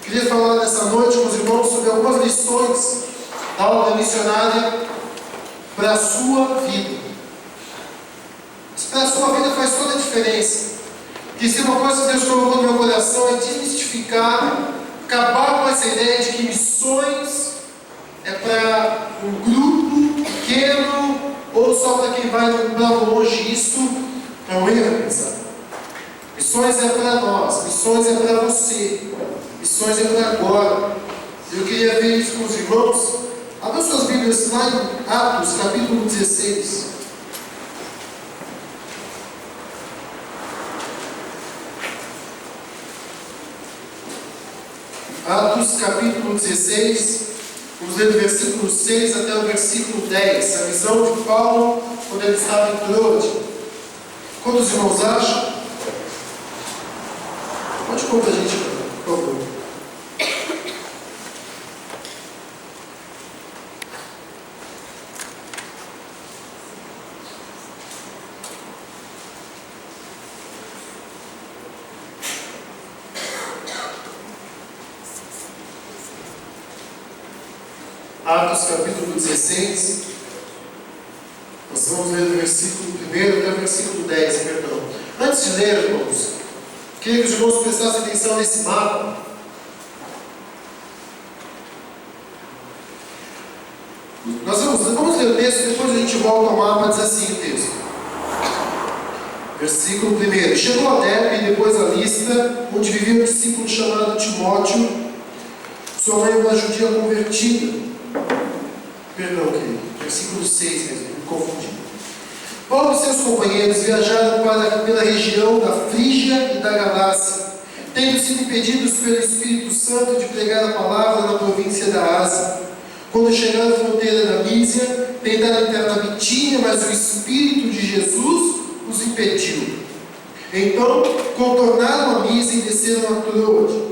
Queria falar nessa noite com os irmãos sobre algumas lições da obra missionária para a sua vida. Para a sua vida faz toda a diferença. Porque se uma coisa que Deus colocou no meu coração é desmistificar, acabar com essa ideia de que missões é para um grupo pequeno ou só para quem vai para longe. Isso é um erro, pensar. Missões é para nós, missões é para você, missões é para agora. Eu queria ver isso com os irmãos. Abra suas Bíblias lá em Atos, capítulo 16. Atos, capítulo 16. Vamos ler do versículo 6 até o versículo 10. A visão de Paulo quando ele estava em Troade. Quando os irmãos acham? Pode pôr para a gente, por favor. Atos capítulo 16. Nós vamos ler do versículo 1 até o versículo 10, perdão. Antes de ler, irmãos, queria que os irmãos prestassem atenção nesse mapa. Nós vamos ler o texto, depois a gente volta ao mapa. Diz assim o texto. Versículo 1. Chegou a Derbe e depois a Listra, onde vivia um discípulo chamado Timóteo, sua mãe uma judia convertida. Perdão, querido. Versículo 6 mesmo, me confundi. Paulo e seus companheiros viajaram pela região da Frígia e da Galácia, tendo sido impedidos pelo Espírito Santo de pregar a palavra na província da Ásia. Quando chegaram à fronteira da Mísia, tentaram entrar na Bitínia, mas o Espírito de Jesus os impediu. Então, contornaram a Mísia e desceram a Troade.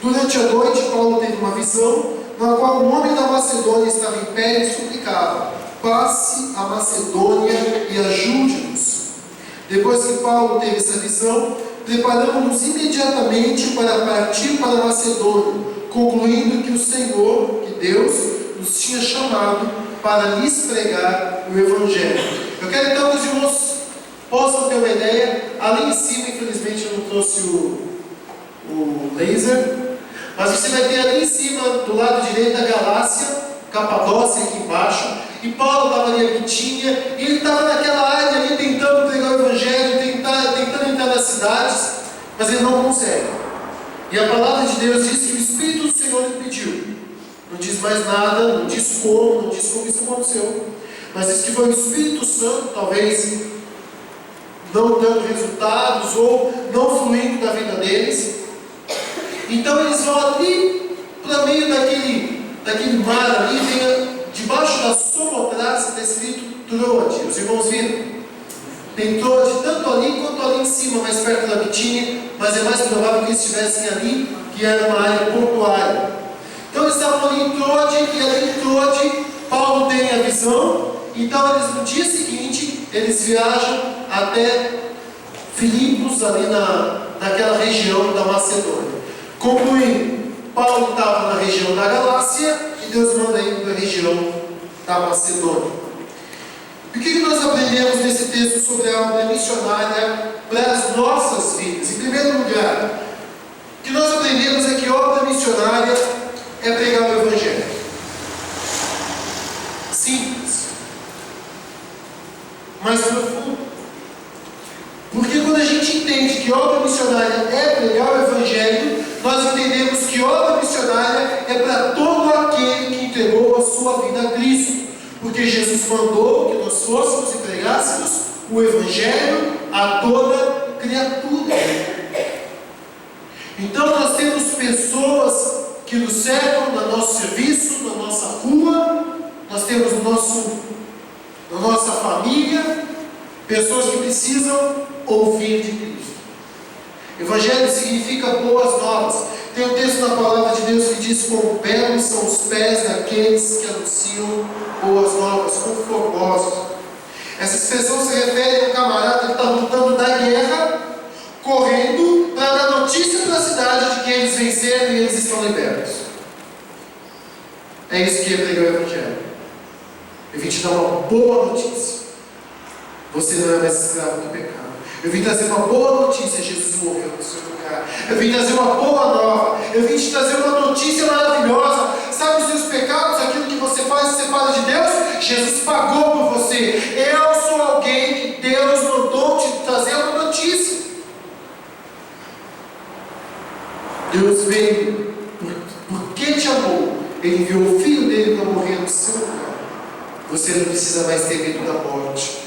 Durante a noite, Paulo teve uma visão, na qual um homem da Macedônia estava em pé e suplicava: passe a Macedônia e ajude-nos. Depois que Paulo teve essa visão, preparamos-nos imediatamente para partir para a Macedônia, concluindo que o Senhor, que Deus, nos tinha chamado para lhes pregar o Evangelho. Eu quero então que os irmãos possam ter uma ideia. Ali em cima, infelizmente eu não trouxe o laser, mas você vai ter ali em cima, do lado direito, a Galácia, Capadócia aqui embaixo, e Paulo estava ali a Bitínia, e ele estava naquela área ali tentando pregar o Evangelho, tentando entrar nas cidades, mas ele não consegue. E a palavra de Deus diz que o Espírito do Senhor lhe pediu. Não diz mais nada, não diz como isso aconteceu, mas diz que foi o Espírito Santo, talvez não dando resultados ou não fluindo da vida deles. Então eles vão ali para meio daquele mar ali, debaixo da Somotrace está escrito Troade. Os irmãos viram? Tem Troade tanto ali quanto ali em cima, mais perto da Bitínia, mas é mais provável que eles estivessem ali, que era uma área portuária. Então eles estavam ali em Troade, e ali em Troade Paulo tem a visão. Então eles, no dia seguinte, eles viajam até Filipos, ali naquela região da Macedônia. Concluindo, Paulo estava na região da Galácia e Deus manda ir para a região da Macedônia. E o que nós aprendemos nesse texto sobre a obra missionária para as nossas vidas? Em primeiro lugar, o que nós aprendemos é que a obra missionária é pregar o Evangelho. Simples, mas profundo. Porque quando a gente entende que obra missionária é pregar o Evangelho, nós entendemos que obra missionária é para todo aquele que entregou a sua vida a Cristo. Porque Jesus mandou que nós fôssemos e pregássemos o Evangelho a toda criatura. Então nós temos pessoas que nos cercam no nosso serviço, na nossa rua, nós temos na nossa família, pessoas que precisam ouvir de Cristo. Evangelho significa boas novas. Tem um texto na palavra de Deus que diz: quão belos são os pés daqueles que anunciam boas novas, quão formosos. Essa expressão se refere a um camarada que está voltando da guerra, correndo para dar notícia para a cidade de que eles venceram e eles estão libertos. É isso que é pregar o Evangelho. Eu vim te dar uma boa notícia. Você não é mais escravo do pecado. Eu vim trazer uma boa notícia. Jesus morreu no seu lugar. Eu vim trazer uma boa nova. Eu vim te trazer uma notícia maravilhosa. Sabe os seus pecados, aquilo que você faz e separa de Deus? Jesus pagou por você. Eu sou alguém que Deus mandou te trazer uma notícia. Deus veio porque te amou. Ele enviou o Filho dele para morrer no seu lugar. Você não precisa mais ter medo da morte.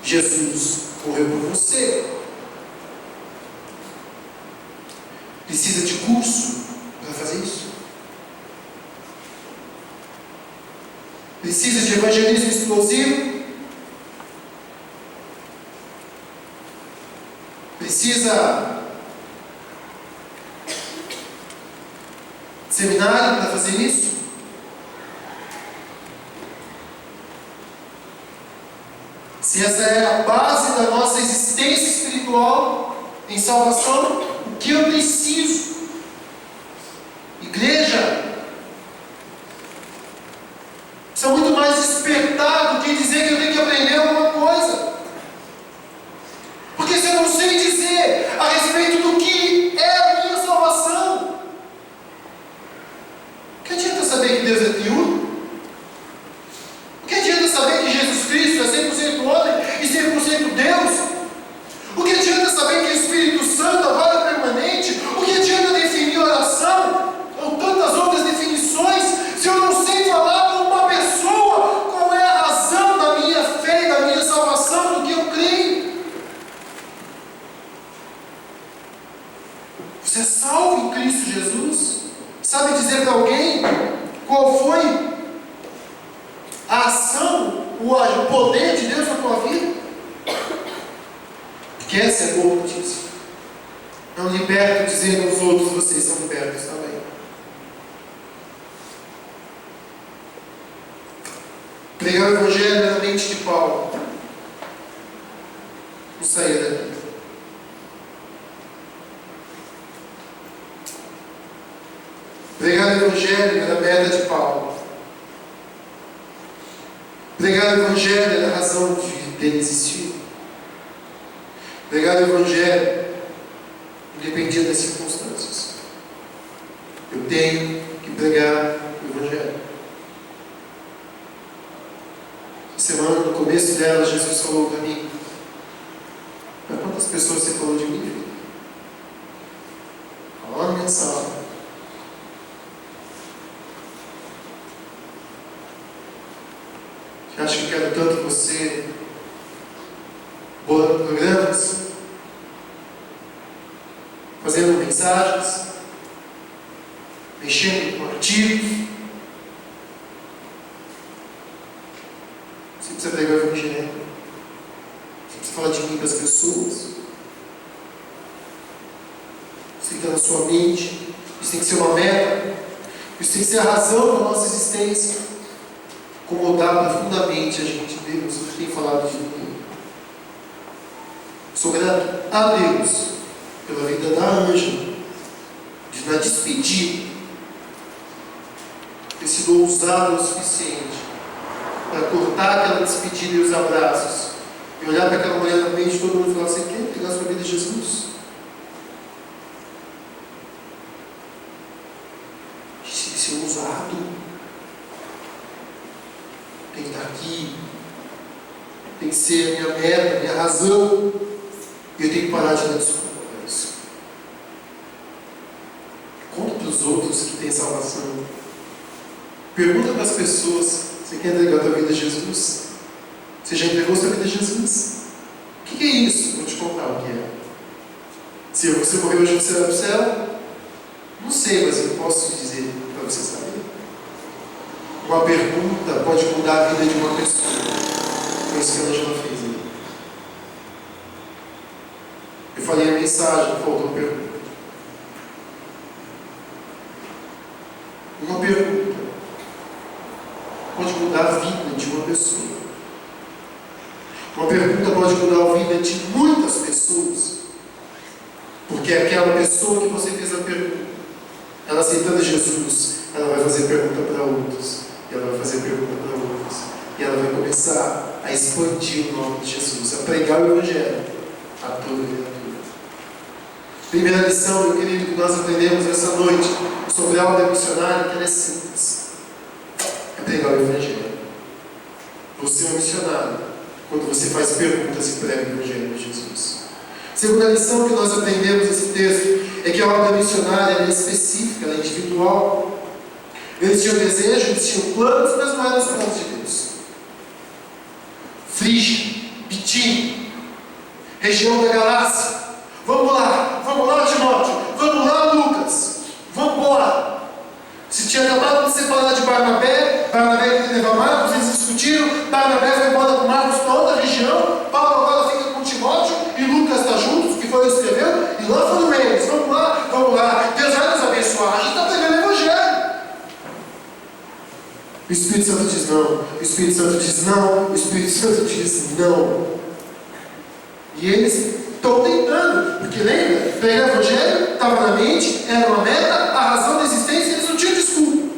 Jesus morreu por você. Precisa de curso para fazer isso? Precisa de evangelismo explosivo? Precisa de seminário para fazer isso? Se essa é a base da nossa existência espiritual em salvação, o que eu preciso? Igreja, precisa muito mais despertar do que dizer que eu tenho que aprender alguma coisa. Porque se eu não sei dizer a respeito do que é a minha salvação, que adianta saber que Deus é triuno? O que adianta saber que Jesus Cristo é 100% homem e 100% Deus? O que adianta saber que o Espírito Santo agora é permanente? O que adianta definir oração? Ou tantas outras definições, se eu não sei falar com uma pessoa qual é a razão da minha fé, da minha salvação, do que eu creio? Você é salvo em Cristo Jesus? Sabe dizer para alguém qual foi a ação, o poder de Deus na tua vida? Porque essa é a boa notícia. Não liberto dizendo aos outros, vocês são libertos também. Pregar o Evangelho na mente de Paulo. Não saia daqui. Pregar o Evangelho era a meta de Paulo. Pregar o Evangelho era a razão de dele existir. Pregar o Evangelho independia das circunstâncias. Eu tenho que pregar o Evangelho. Essa semana, no começo dela, Jesus falou para mim: mas quantas pessoas você falou de mim, filho? Falou na minha sala. Você acha que eu quero tanto você bolando programas, fazendo mensagens, mexendo com artigos? Você precisa pregar o Evangelho. Você precisa falar de mim para as pessoas. Isso tem que estar na sua mente. Isso tem que ser uma meta. Isso tem que ser a razão da nossa existência. Incomodar profundamente a gente. Deus tem falado de mim. Sou grato a Deus pela vida da Ângela, de na despedida ter sido ousado o suficiente para cortar aquela despedida e os abraços e olhar para aquela mulher na mente de todo mundo e falar: você quer pegar a sua vida de Jesus? A gente tem que ser ousado, tem que estar aqui, tem que ser a minha meta, a minha razão, e eu tenho que parar de dar desculpa para isso. Conta para os outros que têm salvação. Pergunta para as pessoas: você quer entregar a tua vida a Jesus? Você já entregou a sua vida a Jesus? O que é isso? Vou te contar o que é. Se você morreu hoje, você vai para o céu? Não sei, mas eu posso te dizer para você saber. Uma pergunta pode mudar a vida de uma pessoa. Foi isso que a Ângela fez aí. Eu falei a mensagem, faltou uma pergunta. Uma pergunta pode mudar a vida de uma pessoa. Uma pergunta pode mudar a vida de muitas pessoas. Porque aquela pessoa que você fez a pergunta Ela aceitando Jesus, ela vai fazer pergunta para outros. E ela vai fazer pergunta para outros. E ela vai começar a expandir o nome de Jesus, a pregar o Evangelho a toda criatura. Primeira lição, meu querido, que nós aprendemos essa noite sobre a obra missionária, que ela é simples. É pregar o Evangelho. Você é um missionário quando você faz perguntas e prega o Evangelho de Jesus. Segunda lição que nós aprendemos nesse texto é que a obra missionária é específica, ela é individual. Eles tinham desejo, eles tinham planos, mas não eram os planos de Deus. Frígia, Bitínia, região da Galácia. Vamos lá, Timóteo, vamos lá, Lucas, vamos embora. Se tinha acabado de separar de Barnabé queria levar Marcos, eles discutiram, Barnabé foi embora com Marcos para outra região, Paulo agora fica com Timóteo e Lucas está juntos, que foi ele escreveu, e lá foram eles, vamos lá, Deus vai nos abençoar, a gente está pregando o Evangelho. O Espírito Santo diz não, o Espírito Santo diz não, o Espírito Santo diz não. E eles estão tentando, porque lembra, pregar o Evangelho estava na mente, era uma meta, a razão da existência, eles não tinham desculpa.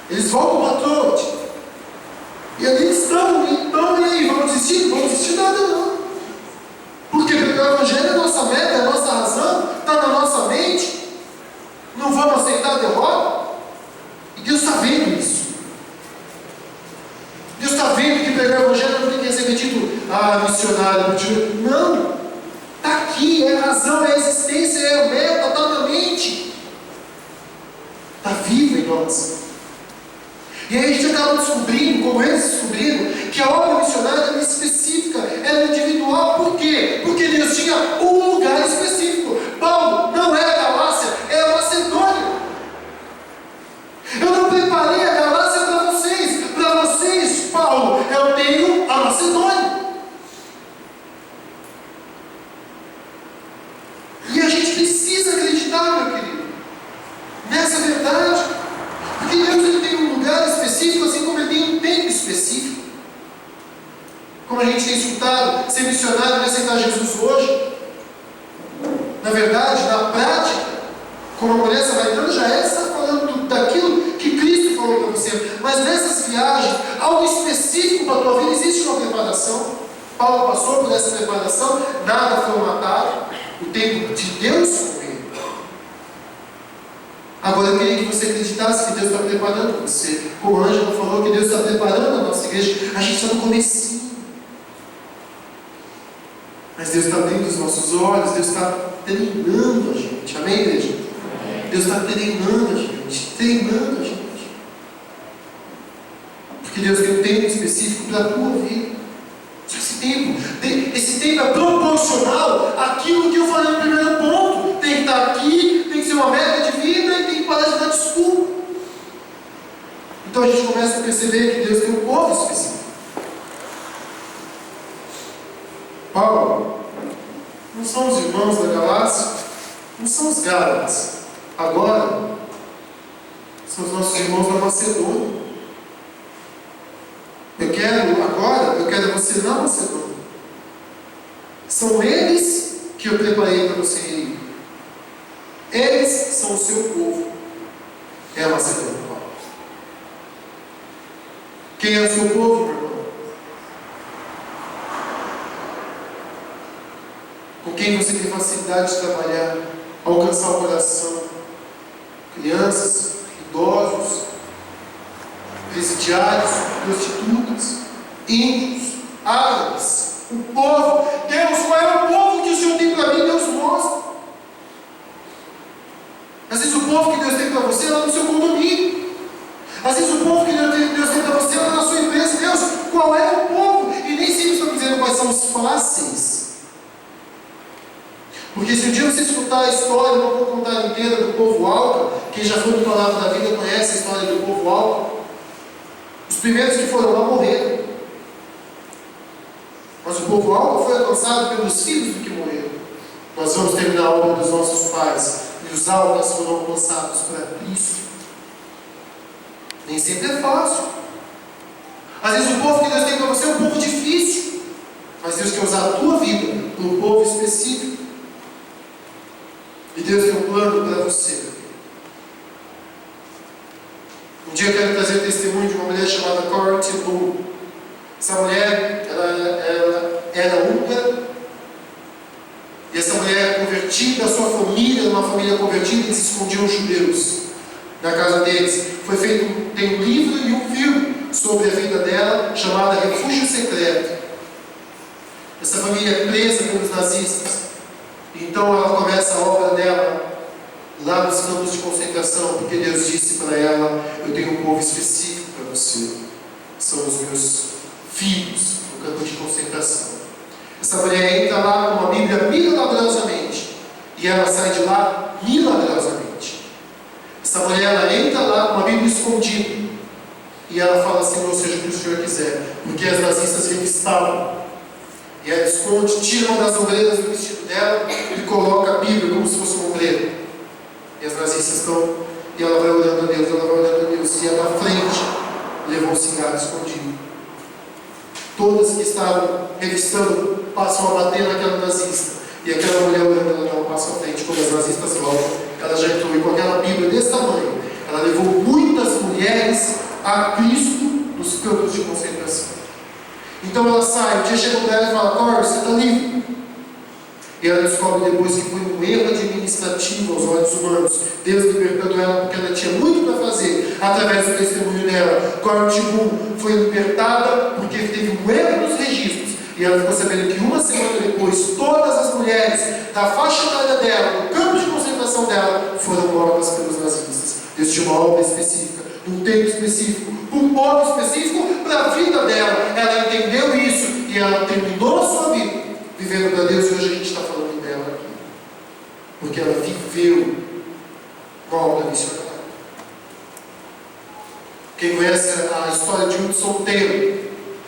Eles voltam para a Troade. E ali eles estão, e aí, vamos desistir? Não vamos desistir nada não. Porque pregar o Evangelho é a nossa meta, é a nossa razão, está na nossa mente. Não vamos aceitar a derrota. E Deus está vendo isso. Deus está vendo que pregar o Evangelho não tem que receber título, missionário, não. Está aqui, é a razão, é a existência, é a meta, está na mente. Está vivo em nós. E aí a gente acaba descobrindo, como eles descobriram, que a obra missionária é específica, ela é individual. Por quê? Porque Deus tinha um lugar específico. Paulo não é a Galácia, é a Macedônia. Eu não preparei a Galácia para vocês, Paulo, eu tenho a Macedônia. E a gente precisa acreditar, meu querido, nessa verdade. Porque Deus ele tem um lugar específico, assim como Ele tem um tempo específico. Como a gente tem escutado, ser missionário não é aceitar Jesus hoje. Na verdade, na prática, como a mulher samaritana já está falando daquilo que Cristo falou para você. Mas nessas viagens, algo específico para a tua vida, existe uma preparação. Paulo passou por essa preparação, nada foi matado. O tempo de Deus foi. Agora eu queria que você acreditasse que Deus está preparando você. Como a Ângela falou que Deus está preparando a nossa igreja, a gente está no comecinho. Mas Deus está abrindo os nossos olhos, Deus está treinando a gente. Amém, igreja? Amém. Deus está treinando a gente. Porque Deus tem um tempo específico para a tua vida. Esse tempo é proporcional àquilo que eu falei no primeiro ponto. Tem que estar aqui, tem que ser uma meta de vida e tem que parar de dar desculpa. Então a gente começa a perceber que Deus tem um povo específico. Paulo, não são os irmãos da Galácia, não são os Gálatas. Agora, são os nossos irmãos da Macedônia. Eu quero você na Macedônia. São eles que eu preparei para você ir. Eles são o seu povo. É a Macedônia, Paulo. Quem é o seu povo, meu irmão? Com quem você tem facilidade de trabalhar, alcançar o coração? Crianças, idosos, presidiários, prostitutas, índios, árabes, o povo. Deus, qual é o povo que o Senhor tem para mim? Deus mostra. Às vezes o povo que Deus tem para você é lá no seu condomínio. Às vezes o povo que Deus tem para você é lá na sua empresa. Deus, qual é o povo? E nem sempre estou dizendo quais são os fáceis. Porque se um dia você escutar a história, não vou contar inteira, do povo Alca, quem já foi no Palavra da Vida conhece a história do povo Alca. Os primeiros que foram lá morreram. Mas o povo Alca foi alcançado pelos filhos do que morreram. Nós vamos terminar a obra dos nossos pais. E os Alcas foram alcançados para Cristo. Nem sempre é fácil. Às vezes o povo que Deus tem para você é um povo difícil. Mas Deus quer usar a tua vida para um povo específico. E Deus tem um plano para você. Um dia eu quero trazer o testemunho de uma mulher chamada Corey ten Boom. Essa mulher, ela era húngara. E essa mulher convertida, a sua família, uma família convertida, eles escondiam os judeus na casa deles. Tem um livro e um filme sobre a vida dela, chamada Refúgio Secreto. Essa família é presa pelos nazistas. Então ela começa a obra dela lá nos campos de concentração, porque Deus disse para ela: eu tenho um povo específico para você. São os meus filhos no campo de concentração. Essa mulher entra lá com uma Bíblia milagrosamente. E ela sai de lá milagrosamente. Essa mulher, ela entra lá com uma Bíblia escondida. E ela fala: Senhor, seja o que o Senhor quiser. Porque as nazistas revistavam. E ela esconde, tira uma das ombreiras do vestido dela e coloca a Bíblia como se fosse uma ombreira. E as nazistas estão, e ela vai orando a Deus, ela vai orando a Deus. E ela na frente levou um cigarro escondido. Todas que estavam revistando passam a bater naquela nazista. E aquela mulher orando, ela dá um passo à frente. Quando as nazistas voltam, ela já entrou, e com aquela Bíblia desse tamanho, ela levou muitas mulheres a Cristo nos campos de concentração. Então ela sai, um dia chega para ela e fala: Corey, você está livre. E ela descobre depois que foi um erro administrativo aos olhos humanos. Deus libertando ela porque ela tinha muito para fazer através do testemunho dela. Corey ten Boom foi libertada porque teve um erro nos registros. E ela ficou sabendo que uma semana depois, todas as mulheres da faixa etária dela, no campo de concentração dela, foram mortas pelos nazistas. Deus tinha uma obra específica, um tempo específico, um povo específico para a vida dela. Ela entendeu isso e ela terminou a sua vida vivendo para Deus. E hoje a gente está falando dela aqui, porque ela viveu uma obra missionária. Quem conhece a história de Hudson Taylor,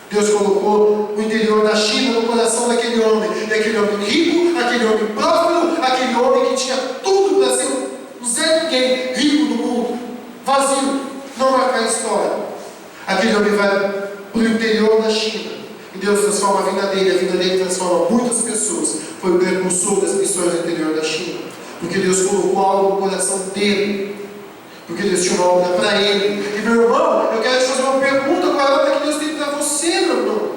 Deus colocou o interior da China no coração daquele homem. E aquele homem rico, aquele homem próspero, aquele homem que tinha tudo para ser um Zé Ninguém rico do mundo, vazio, não marcar a história. Aquele homem vai para o interior da China. E Deus transforma a vida dele transforma muitas pessoas. Foi o precursor das missões no interior da China. Porque Deus colocou algo no coração dele. Porque Deus tinha uma obra para ele. E meu irmão, eu quero te fazer uma pergunta: qual é a obra que Deus tem para você, meu irmão?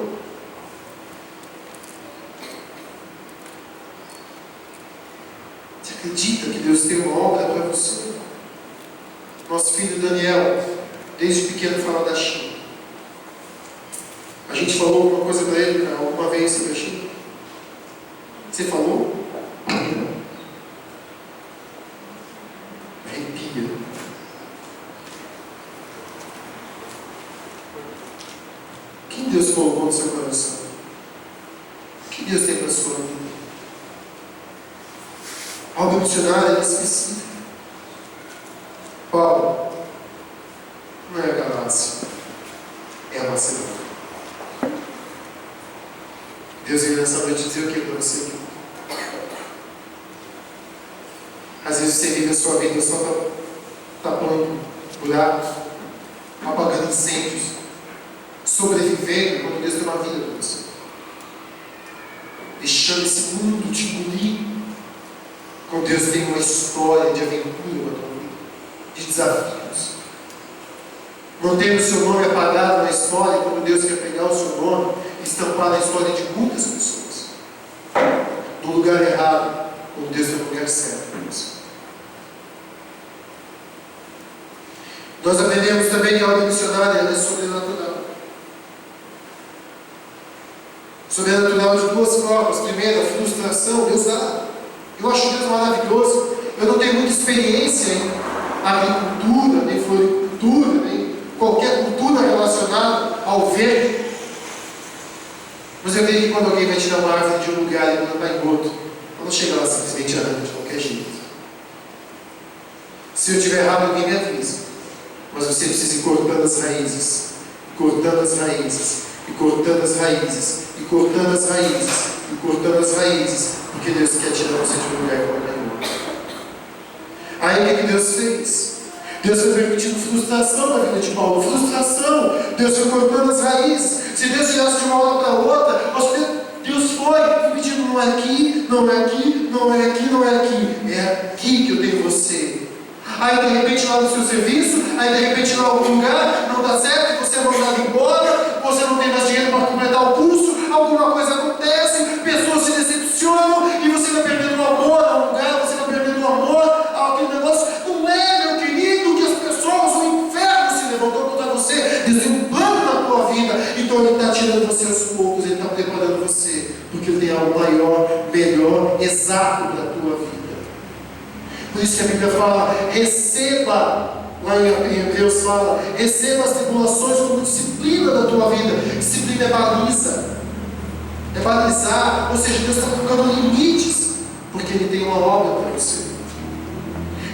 Você acredita que Deus tem uma obra para você? Nosso filho Daniel, desde pequeno, fala da China. A gente falou alguma coisa para ele alguma vez sobre a China? Você falou? Arrepia. Quem Deus colocou no seu coração? O que Deus tem para a sua vida? A obra missionária é específica. Paulo, não é a Galácia, é a Macedônia. Deus veio nessa noite dizer o que para você? Às vezes você vive a sua vida só tapando buracos, apagando incêndios, sobrevivendo quando Deus tem uma vida para você. Deixando esse mundo te engolir, quando Deus tem uma história de aventura para a tua vida, de desafios. Mantendo o seu nome apagado na história, quando Deus quer pegar o seu nome e estampar na história de muitas pessoas. No lugar errado, quando Deus tem o lugar certo para você. Nós aprendemos também que a obra missionária é sobrenatural. Sobrenatural de duas formas. Primeiro, a frustração. Deus dá. Eu acho Deus maravilhoso. Eu não tenho muita experiência em agricultura, nem floricultura, nem qualquer cultura relacionada ao verde. Mas eu creio que quando alguém vai tirar uma árvore de um lugar e plantar em outro, eu não chego lá simplesmente arranca de qualquer jeito. Se eu estiver errado, alguém me avisa. Mas você precisa ir cortando as raízes, cortando as raízes, e cortando as raízes, e cortando as raízes, e cortando as raízes, porque Deus quer tirar você de um lugar e colocar em outro. Aí o que Deus fez? Deus foi permitindo frustração na vida de Paulo. Frustração. Deus foi cortando as raízes. Se Deus tirasse de uma hora para outra, Deus foi pedindo não é aqui, não é aqui, não é aqui, não é aqui. É aqui que eu tenho você. Aí de repente lá no seu serviço, aí de repente lá em algum lugar, não dá certo, você é mandado embora, você não tem mais dinheiro para completar o curso, alguma coisa acontece, pessoas se decepcionam e você vai perdendo o amor a um lugar, você vai perdendo o amor àquele negócio. Não é, meu querido, que as pessoas, o inferno se levantou contra você, Deus tem um plano na tua vida, então Ele está tirando você aos poucos, Ele está preparando você, porque Ele tem algo maior, melhor, exato para a tua vida. Por isso que a Bíblia fala, receba, lá em Hebreus fala, receba as tribulações como disciplina da tua vida. Disciplina é baliza, é balizar, ou seja, Deus está colocando limites, porque Ele tem uma obra para você.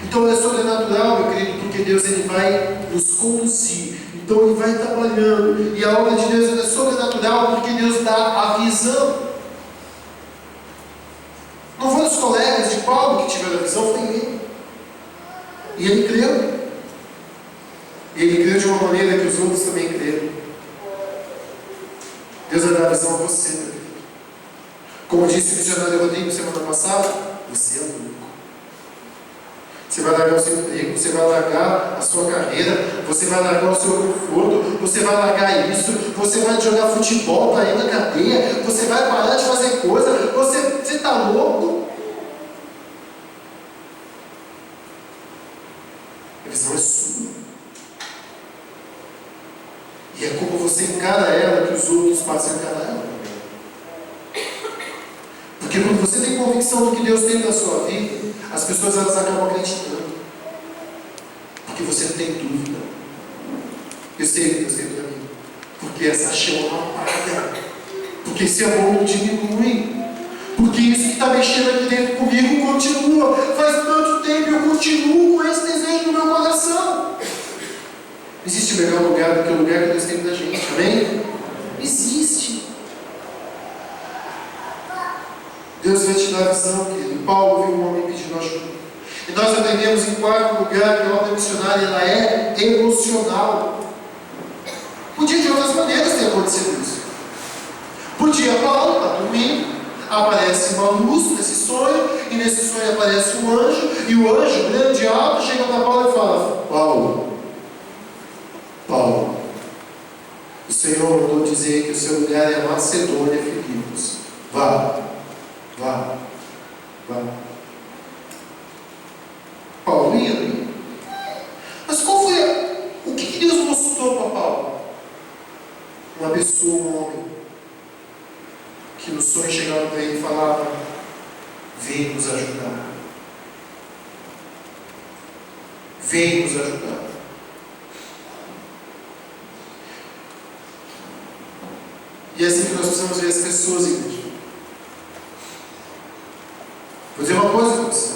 Então é sobrenatural, meu querido, porque Deus Ele vai nos conduzir, então Ele vai trabalhando, e a obra de Deus é sobrenatural, porque Deus dá a visão. Não foram os colegas de Paulo que tiveram a visão, foi ele. E ele creu. E ele creu de uma maneira que os outros também creram. Deus vai dar a visão a você, meu querido. Como disse o missionário Rodrigo semana passada, você é louco. Você vai largar o seu emprego, você vai largar a sua carreira, você vai largar o seu conforto, você vai largar isso, você vai jogar futebol para ir na cadeia, você vai parar de fazer coisa, você está louco? A visão é sua. E é como você encara ela que os outros passam a encarar ela. Porque quando você tem convicção do que Deus tem na sua vida, as pessoas elas acabam acreditando. Porque você não tem dúvida. Eu sei o que Deus tem para mim. Porque essa chama apaga. Porque esse amor não diminui. Porque isso que está mexendo aqui dentro comigo continua. Faz tanto tempo eu continuo com esse desejo no meu coração. Não existe melhor lugar do que o lugar que Deus tem para a gente. Amém? Existe. Deus vai te dar a visão, querido. Paulo viu um homem pedindo ajuda. E nós aprendemos em quarto lugar que a obra missionária ela é emocional. Podia de outras maneiras ter acontecido isso. Podia Paulo estar dormindo, aparece uma luz nesse sonho, e nesse sonho aparece um anjo, e o anjo, grande e alto, chega para Paulo e fala: Paulo, o Senhor mandou dizer que o seu lugar é Macedônia, Filipos. Vá. Paulo ia. Mas qual foi o que Deus mostrou para Paulo? Uma pessoa, um homem, que no sonho chegava para ele e falava: vem nos ajudar. Vem nos ajudar. E é assim que nós precisamos ver as pessoas, igreja. Vou dizer uma coisa para você.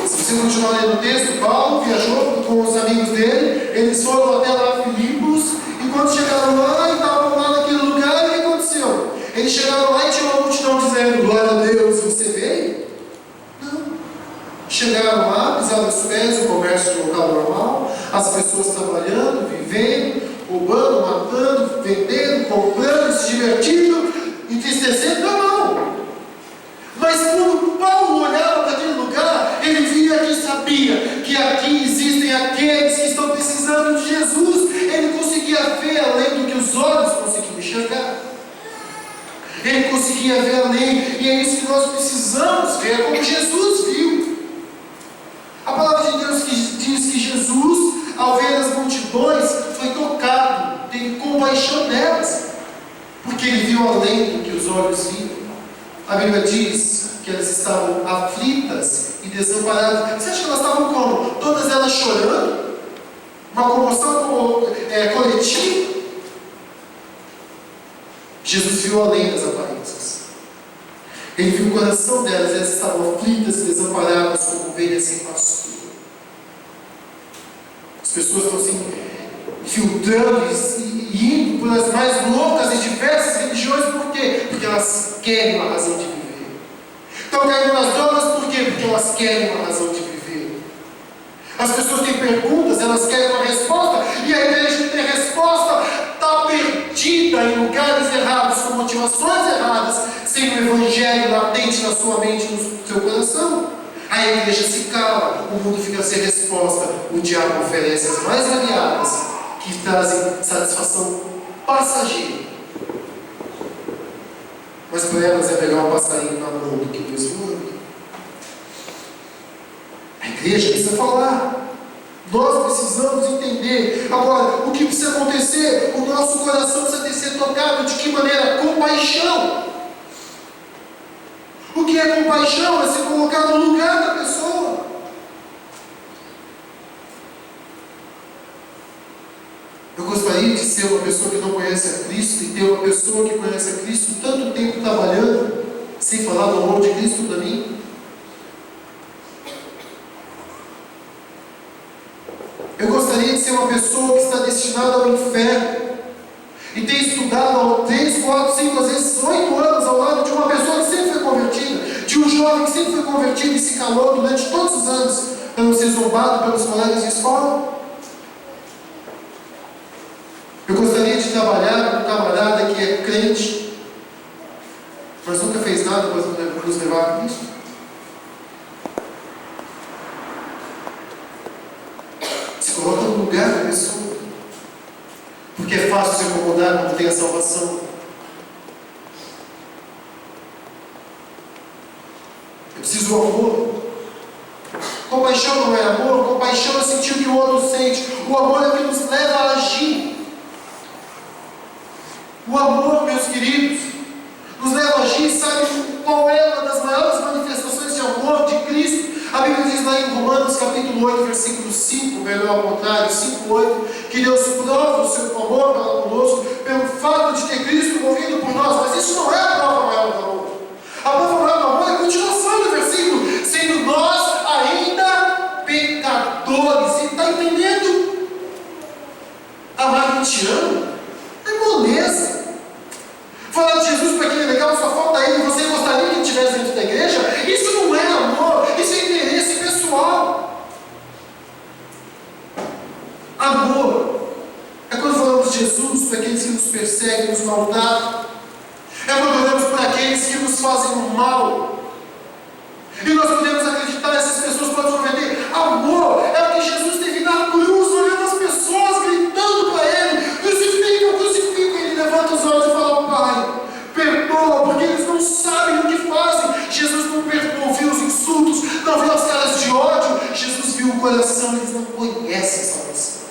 Se você continuar lendo o texto, Paulo viajou com os amigos dele, eles foram até lá Filipos, e quando chegaram lá e estavam lá naquele lugar, o que aconteceu? Eles chegaram lá e tinha uma multidão dizendo: glória a Deus, você veio? Não. Chegaram lá, pisaram os pés, o comércio local normal, as pessoas trabalhando, vivendo, roubando, matando, vendendo, comprando, se divertindo, entristecendo. Não. Mas quando Paulo olhava para aquele lugar, ele via que sabia que aqui existem aqueles que estão precisando de Jesus. Ele conseguia ver além do que os olhos conseguiam enxergar. Ele conseguia ver além, e é isso que nós precisamos ver, como Jesus viu. A palavra de Deus diz que Jesus, ao ver as multidões, foi tocado, teve compaixão delas, porque ele viu além do que os olhos viam. A Bíblia diz que elas estavam aflitas e desamparadas. Você acha que elas estavam como? Todas elas chorando? Uma comoção coletiva? Jesus viu além das aparências. Ele viu o coração delas, elas estavam aflitas e desamparadas como ovelhas sem pastor. As pessoas estão se filtrando e indo por as mais loucas e diversas religiões. Por quê? Porque elas querem uma razão de viver. Estão caindo nas drogas por quê? Porque elas querem uma razão de viver. As pessoas têm perguntas, elas querem uma resposta, e a igreja não tem resposta, está perdida em lugares errados, com motivações erradas, sem o Evangelho latente na sua mente, no seu coração. Aí a igreja se cala, o mundo fica sem resposta, o diabo oferece as mais variadas, que trazem satisfação passageira. Mas para elas é melhor um passarinho na mão do que Deus morto. A igreja precisa falar. Nós precisamos entender. Agora, o que precisa acontecer? O nosso coração precisa ser tocado. De que maneira? Com paixão. O que é compaixão? É se colocar no lugar da pessoa. Eu gostaria de ser uma pessoa que não conhece a Cristo e ter uma pessoa que conhece a Cristo tanto tempo trabalhando, sem falar do amor de Cristo para mim. Eu gostaria de ser uma pessoa que está destinada ao inferno e ter estudado 3, 4, 5, às vezes 8 anos ao lado de uma pessoa que sempre foi convertida, de um jovem que sempre foi convertido e se calou durante todos os anos para não ser zombado pelos colegas de escola. Eu gostaria de trabalhar com um camarada que é crente, mas nunca fez nada para nos levar a Cristo. Se coloca no lugar da pessoa, porque é fácil se acomodar quando tem a salvação. Eu preciso do amor. Compaixão não é amor, compaixão é sentir o que o outro sente. O amor é o que nos leva a agir. O amor, meus queridos, nos leva a agir. Sabe qual é uma das maiores manifestações de amor de Cristo? A Bíblia diz lá em Romanos capítulo 8, versículo 5, melhor ao contrário, 5, 8, que Deus prova o seu amor para conosco pelo fato de ter Cristo morrido por nós. Mas isso não é a prova maior do amor. A prova maior do amor é a continuação do versículo, sendo nós ainda pecadores. E está entendendo? Amar quem te ama é moleza. Falar de Jesus para quem é legal, só falta ele, você gostaria que ele estivesse dentro da igreja? Isso não é amor, isso é interesse pessoal. Amor é quando falamos de Jesus para aqueles que nos perseguem, nos maltratam. É quando olhamos para aqueles que nos fazem o mal. E nós podemos acreditar nessas pessoas para nos converter. Amor é o que Jesus teve na cruz, olhando as pessoas, gritando para ele: crucifica, crucifica. Ele levanta os olhos e fala: Pai, perdoa, porque eles não sabem o que fazem. Jesus não perdoou, viu os insultos, não viu as caras de ódio. Jesus viu o coração, eles não conhecem essa salvação.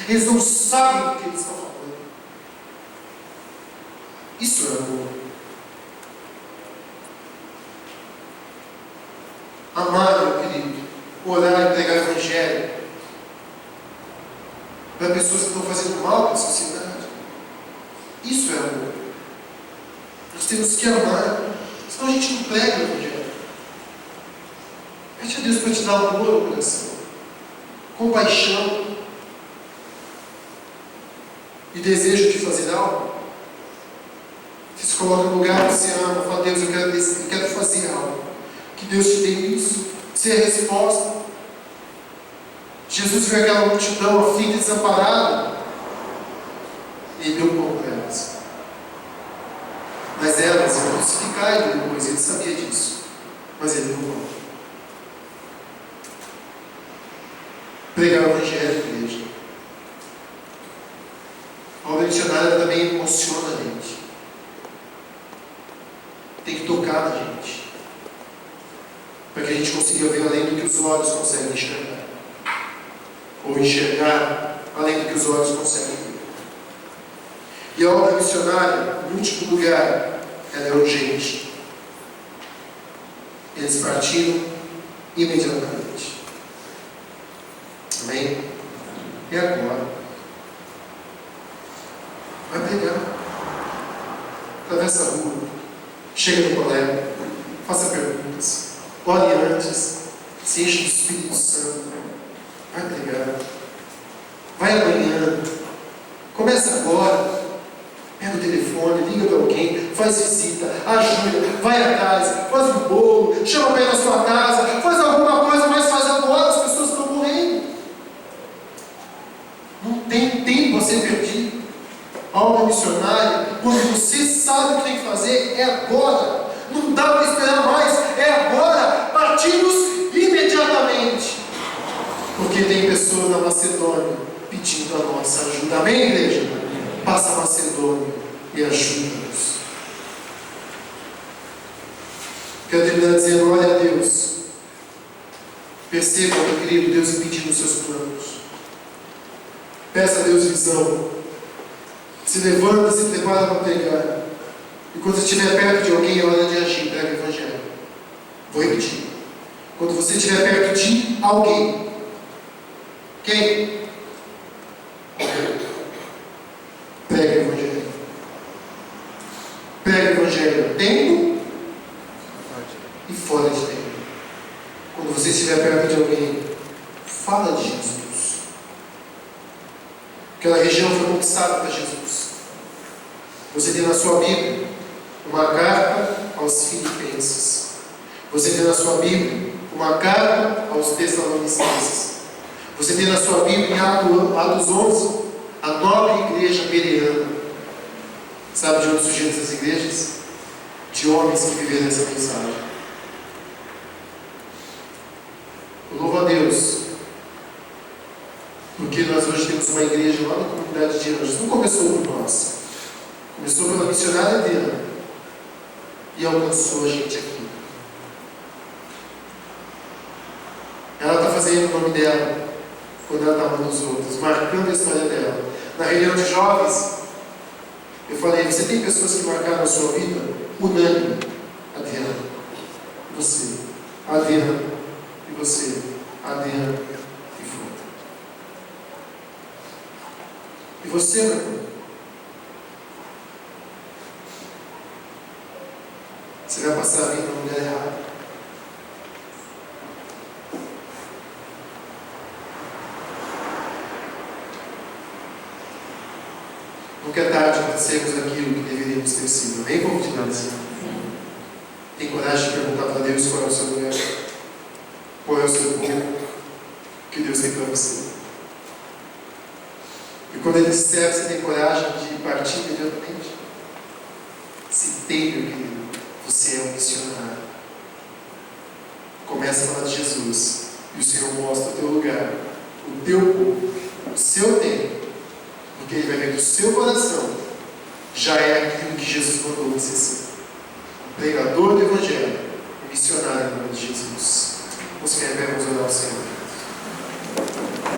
Eles não sabem do que eles estão falando. Isso é amor. Amar, meu querido, orar e pregar o Evangelho para pessoas que estão fazendo mal para a sociedade. Isso é amor. Nós temos que amar, senão a gente não prega o Evangelho. Pede a Deus para te dar amor no coração, compaixão e desejo de fazer algo. Você se coloca no lugar que você ama, fala: Deus, eu quero fazer algo. Que Deus te dê isso, ser a resposta. Jesus viu aquela multidão aflita e desamparada, e ele deu pão para elas. Mas elas iam crucificar ele depois, ele sabia disso, mas ele deu pão. Pregar o Evangelho, igreja. A obra missionária também emociona a gente, tem que tocar na gente, para que a gente consiga ver além do que os olhos conseguem enxergar, ou enxergar além do que os olhos conseguem ver. E a obra missionária, em último lugar, ela é urgente. Eles partiram imediatamente. Amém? E agora? Vai pregar. Atravessa a rua, chega no colégio, faça perguntas, ore antes, se enche do Espírito Santo, vai pregar, vai amanhã, começa agora, pega o telefone, liga para alguém, faz visita, ajuda, vai atrás, faz um bolo, chama para ir na sua casa, faz alguma coisa, mas faz agora, as pessoas estão morrendo. Não tem tempo a ser perdido. A obra missionária, quando você sabe o que tem que fazer, é agora. Não dá para esperar mais. É agora. Partimos imediatamente. Porque tem pessoas na Macedônia pedindo a nossa ajuda. Amém, igreja? Passa a Macedônia e ajuda-nos. Quero terminar dizendo, olha a Deus. Perceba, meu querido, Deus impedindo os seus planos. Peça a Deus visão. Se levanta, se prepara para pregar. E quando você estiver perto de alguém, é hora de agir, prega o Evangelho. Vou repetir. Quando você estiver perto de alguém. Quem? Prega o Evangelho. Prega o Evangelho no tempo e fora de tempo. Quando você estiver perto de alguém, fala de Jesus. Aquela região foi conquistada para Jesus. Você tem na sua Bíblia uma carta aos Filipenses. Você tem na sua Bíblia uma carta aos Tessalonicenses. Você tem na sua Bíblia em Atos 11 a nobre igreja bereana. Sabe de onde surgiram essas igrejas? De homens que viveram essa mensagem. Eu louvo a Deus, porque nós hoje temos uma igreja lá na comunidade de Anjos. Não começou por nós, começou pela missionária dela e alcançou a gente aqui. Ela está fazendo o nome dela quando ela está amando os outros, marcando a história dela. Na reunião de jovens, eu falei, você tem pessoas que marcaram a sua vida? Unânime. Adriana, você. Adriana, e você. Adriana, e foi. E você, meu irmão? Você vai passar a vida no lugar errado. Nunca é tarde para sermos aquilo que deveríamos ter sido. Amém, povo de Deus? Tem coragem de perguntar para Deus qual é o seu lugar? Qual é o seu povo que Deus tem para você? E quando Ele disser, você tem coragem de partir imediatamente? Se tem, meu querido, você é um missionário. Começa a falar de Jesus. E o Senhor mostra o teu lugar, o teu povo, o seu tempo. Porque Ele vai ver que o seu coração já é aquilo que Jesus mandou você ser. Um pregador do Evangelho, um missionário em nome de Jesus. Vamos ficar em pé, vamos orar ao Senhor.